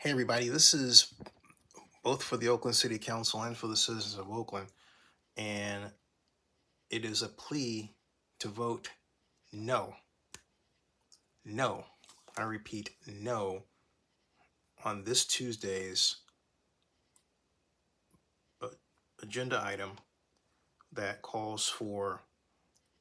Hey, everybody, this is both for the Oakland City Council and for the citizens of Oakland. And it is a plea to vote no, no, I repeat, no, on this Tuesday's uh, agenda item that calls for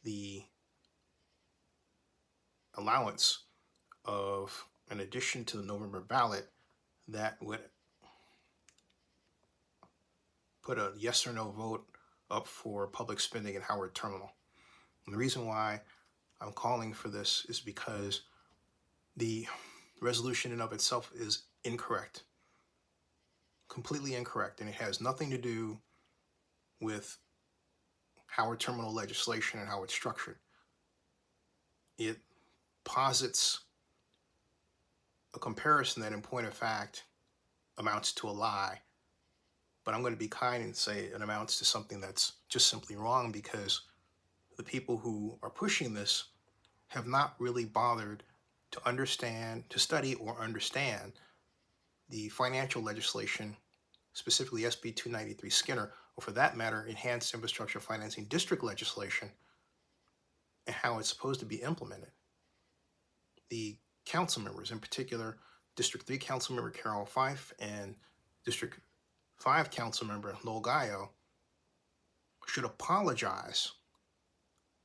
the allowance of an addition to the November ballot that would put a yes or no vote up for public spending at Howard Terminal. And the reason why I'm calling for this is because the resolution in of itself is incorrect, completely incorrect, and it has nothing to do with Howard Terminal legislation and how it's structured. It posits a comparison that, in point of fact, amounts to a lie. But I'm going to be kind and say it amounts to something that's just simply wrong, because the people who are pushing this have not really bothered to understand, to study or understand the financial legislation, specifically SB 293 Skinner, or for that matter, enhanced infrastructure financing district legislation, and how it's supposed to be implemented. The council members, in particular, District 3 Council Member Carol Fife and District 5 Council Member Noel Gallo, should apologize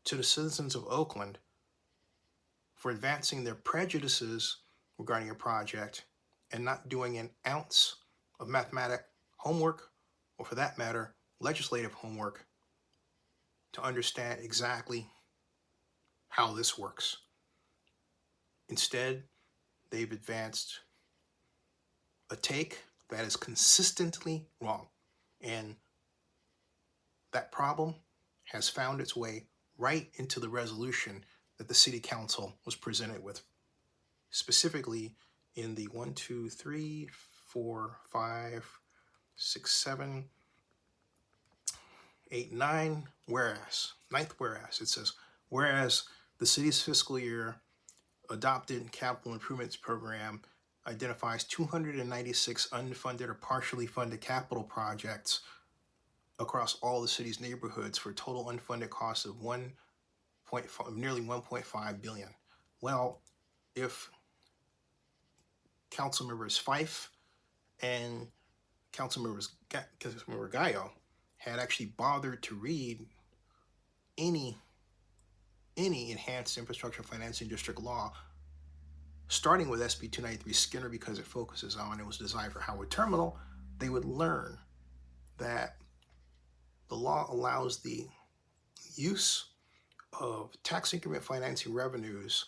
to the citizens of Oakland for advancing their prejudices regarding a project and not doing an ounce of mathematic homework, or for that matter, legislative homework, to understand exactly how this works. Instead, they've advanced a take that is consistently wrong. And that problem has found its way right into the resolution that the City Council was presented with, specifically in the 1, 2, 3, 4, 5, 6, 7, 8, 9 whereas. Ninth whereas. It says, whereas the city's fiscal year adopted capital improvements program identifies 296 unfunded or partially funded capital projects across all the city's neighborhoods for a total unfunded cost of nearly 1.5 billion. Well, if Council Members Fife and Councilmember Gallo had actually bothered to read any enhanced infrastructure financing district law, starting with SB 293 Skinner, because it focuses on, it was designed for Howard Terminal, they would learn that the law allows the use of tax increment financing revenues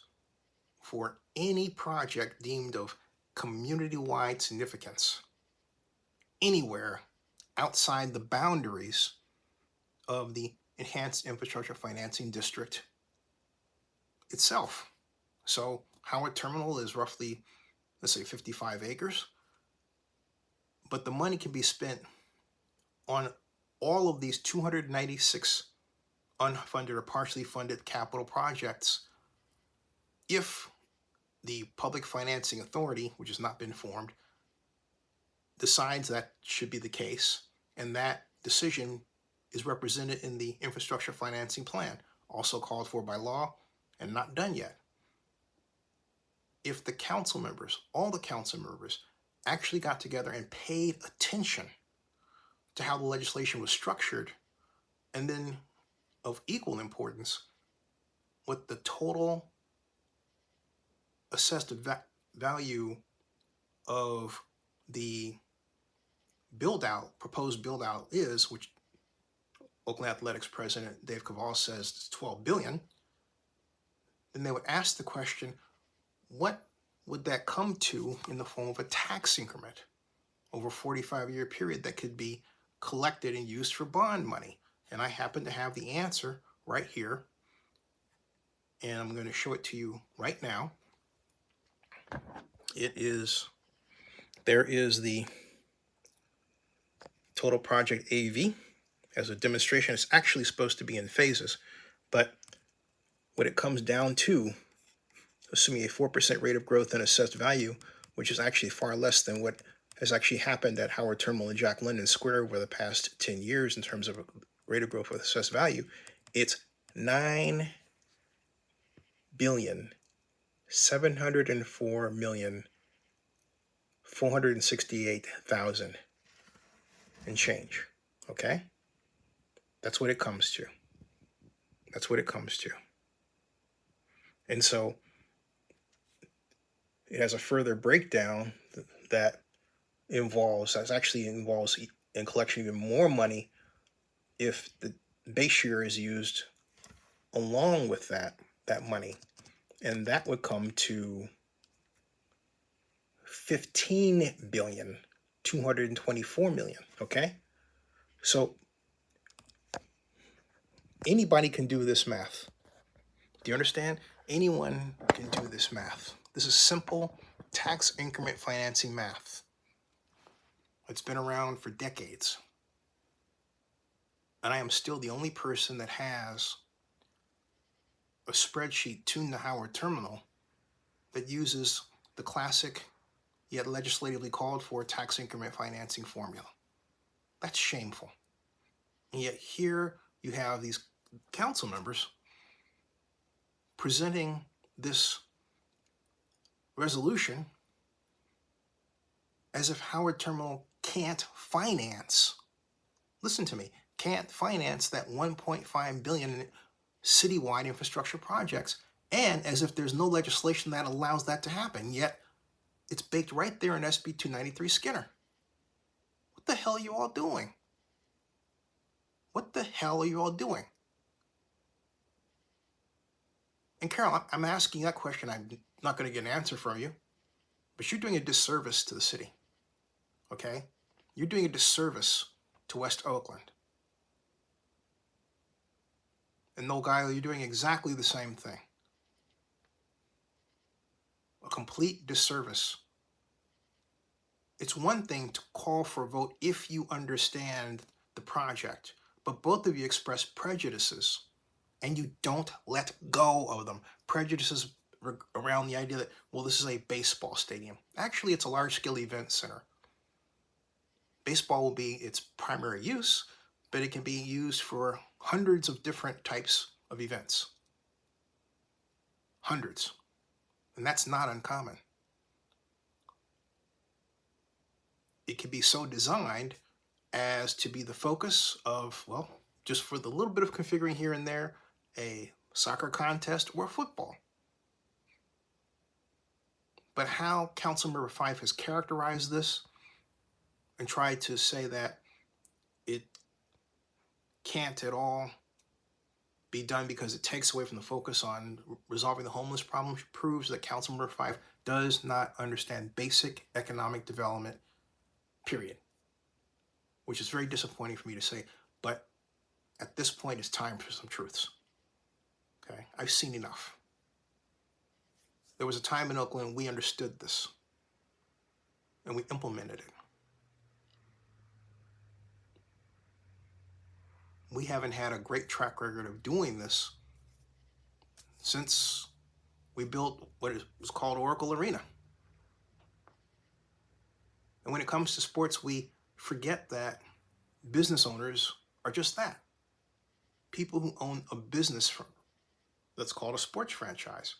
for any project deemed of community-wide significance anywhere outside the boundaries of the enhanced infrastructure financing district itself. So Howard Terminal is roughly, let's say, 55 acres, but the money can be spent on all of these 296 unfunded or partially funded capital projects if the Public Financing Authority, which has not been formed, decides that should be the case, and that decision is represented in the infrastructure financing plan, also called for by law and not done yet. If the council members, all the council members, actually got together and paid attention to how the legislation was structured, and then of equal importance, what the total assessed value of the proposed build out is, which Oakland Athletics President Dave Cavall says is $12 billion, then they would ask the question, what would that come to in the form of a tax increment over a 45-year period that could be collected and used for bond money? And I happen to have the answer right here, and I'm going to show it to you right now. There is the total project AV as a demonstration. It's actually supposed to be in phases, but what it comes down to, assuming a 4% rate of growth in assessed value which is actually far less than what has actually happened at Howard Terminal and Jack London Square over the past 10 years in terms of rate of growth with assessed value, it's 9,704,468,000 and change. Okay? That's what it comes to. That's what it comes to. And so it has a further breakdown that actually involves in collection even more money if the base year is used along with that money. And that would come to 15,224,000,000. Okay? So anybody can do this math. Do you understand? Anyone can do this math. This is simple tax increment financing math. It's been around for decades. And I am still the only person that has a spreadsheet tuned to Howard Terminal that uses the classic yet legislatively called for tax increment financing formula. That's shameful. And yet here you have these council members presenting this resolution as if Howard Terminal can't finance, listen to me, can't finance that $1.5 billion in citywide infrastructure projects, and as if there's no legislation that allows that to happen, yet it's baked right there in SB 293 Skinner. What the hell are you all doing? What the hell are you all doing? And Carol, I'm asking that question. I'm not going to get an answer from you, but you're doing a disservice to the city, okay? You're doing a disservice to West Oakland. And no, Guile, you're doing exactly the same thing. A complete disservice. It's one thing to call for a vote if you understand the project, but both of you express prejudices and you don't let go of them. Prejudices around the idea that, well, this is a baseball stadium. Actually, it's a large-scale event center. Baseball will be its primary use, but it can be used for hundreds of different types of events. Hundreds. And that's not uncommon. It can be so designed as to be the focus of, well, just for the little bit of configuring here and there, a soccer contest or football. But how Councilmember Fife has characterized this and tried to say that it can't at all be done because it takes away from the focus on resolving the homeless problem proves that Councilmember Fife does not understand basic economic development, period. Which is very disappointing for me to say, but at this point it's time for some truths. Okay, I've seen enough. There was a time in Oakland we understood this and we implemented it. We haven't had a great track record of doing this since we built what was called Oracle Arena. And when it comes to sports, we forget that business owners are just that. People who own a business that's called a sports franchise.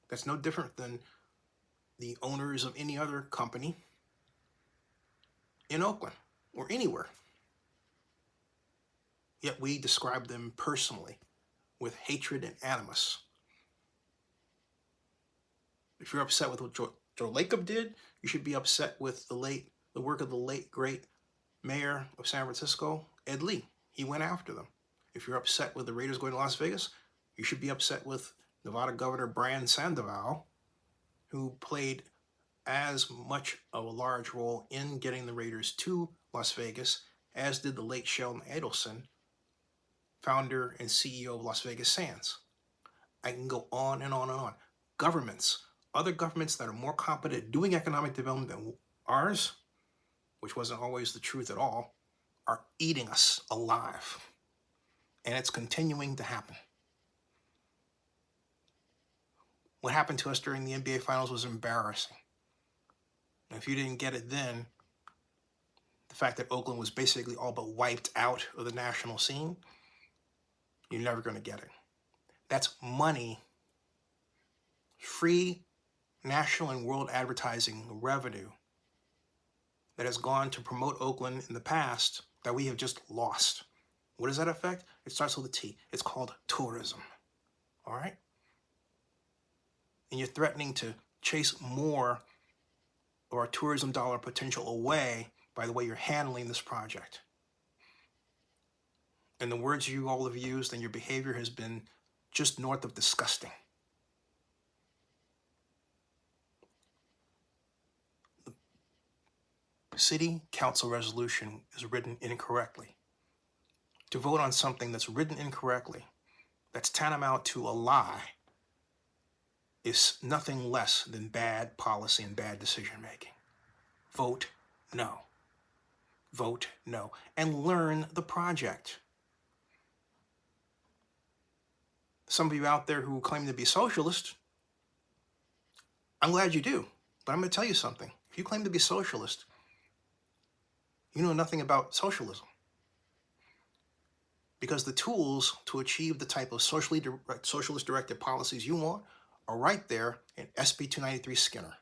That's no different than the owners of any other company in Oakland or anywhere. Yet we describe them personally with hatred and animus. If you're upset with what Joe Lacob did, you should be upset with the work of the late, great mayor of San Francisco, Ed Lee. He went after them. If you're upset with the Raiders going to Las Vegas, you should be upset with Nevada Governor Brian Sandoval, who played as much of a large role in getting the Raiders to Las Vegas as did the late Sheldon Adelson, founder and CEO of Las Vegas Sands. I can go on and on and on. Governments, other governments that are more competent at doing economic development than ours, which wasn't always the truth at all, are eating us alive. And it's continuing to happen. What happened to us during the NBA Finals was embarrassing. And if you didn't get it then, the fact that Oakland was basically all but wiped out of the national scene, you're never going to get it. That's money, free national and world advertising revenue that has gone to promote Oakland in the past that we have just lost. What does that affect? It starts with a T. It's called tourism. All right? And you're threatening to chase more of our tourism dollar potential away by the way you're handling this project. And the words you all have used and your behavior has been just north of disgusting. The city council resolution is written incorrectly. To vote on something that's written incorrectly, that's tantamount to a lie, is nothing less than bad policy and bad decision making. Vote no. Vote no. And learn the project. Some of you out there who claim to be socialist, I'm glad you do, but I'm going to tell you something. If you claim to be socialist, you know nothing about socialism. Because the tools to achieve the type of socialist-directed policies you want are right there in SB 293 Skinner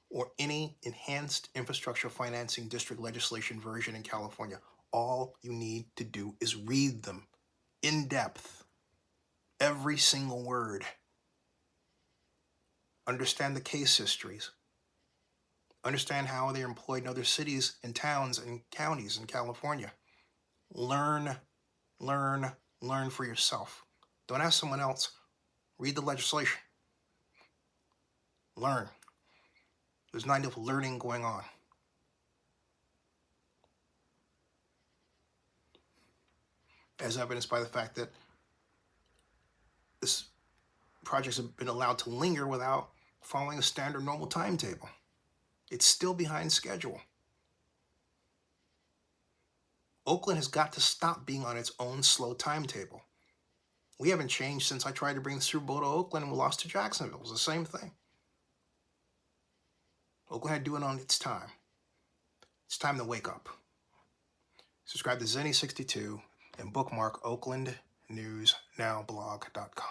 or any enhanced infrastructure financing district legislation version in California. All you need to do is read them in depth, every single word. Understand the case histories. Understand how they're employed in other cities and towns and counties in California. Learn for yourself. Don't ask someone else. Read the legislation. Learn. There's not enough learning going on. As evidenced by the fact that this projects have been allowed to linger without following a standard normal timetable. It's still behind schedule. Oakland has got to stop being on its own slow timetable. We haven't changed since I tried to bring the Super Bowl to Oakland and we lost to Jacksonville. It was the same thing. Oakland had to do it on its time. It's time to wake up. Subscribe to Zenny62 and bookmark oaklandnewsnowblog.com.